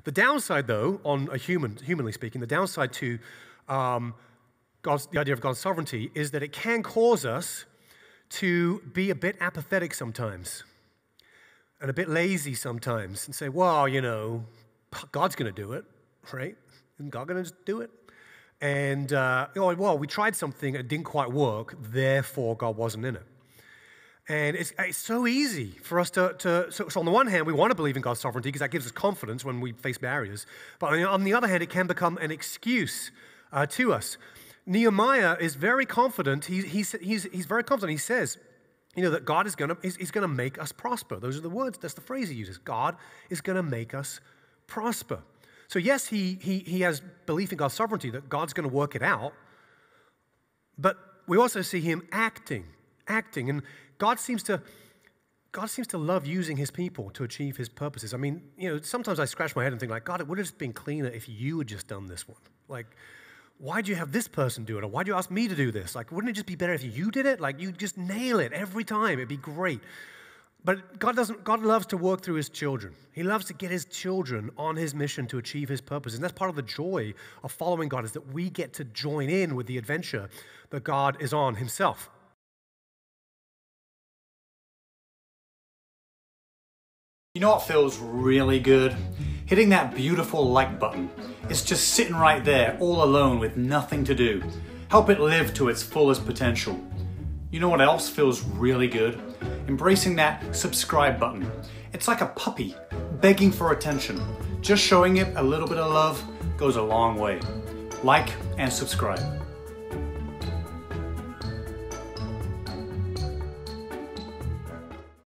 The downside, though, on a humanly speaking, the downside to the idea of God's sovereignty is that it can cause us to be a bit apathetic sometimes and a bit lazy sometimes and say, well, you know, God's going to do it, right? Isn't God going to just do it? And, well, we tried something, it didn't quite work, therefore God wasn't in it. And it's so easy for us so on the one hand, we want to believe in God's sovereignty because that gives us confidence when we face barriers. But on the other hand, it can become an excuse to us. Nehemiah is very confident. He's very confident. He says, you know, that God is going to make us prosper. Those are the words. That's the phrase he uses. God is going to make us prosper. So yes, he has belief in God's sovereignty that God's going to work it out. But we also see him acting, and God seems to love using his people to achieve his purposes. I mean, you know, sometimes I scratch my head and think like, God, it would have just been cleaner if you had just done this one. Like, why'd you have this person do it? Or why'd you ask me to do this? Like, wouldn't it just be better if you did it? Like, you just nail it every time. It'd be great. But God loves to work through his children. He loves to get his children on his mission to achieve his purpose. And that's part of the joy of following God, is that we get to join in with the adventure that God is on himself. You know what feels really good? Hitting that beautiful like button. It's just sitting right there, all alone with nothing to do. Help it live to its fullest potential. You know what else feels really good? Embracing that subscribe button. It's like a puppy begging for attention. Just showing it a little bit of love goes a long way. Like and subscribe.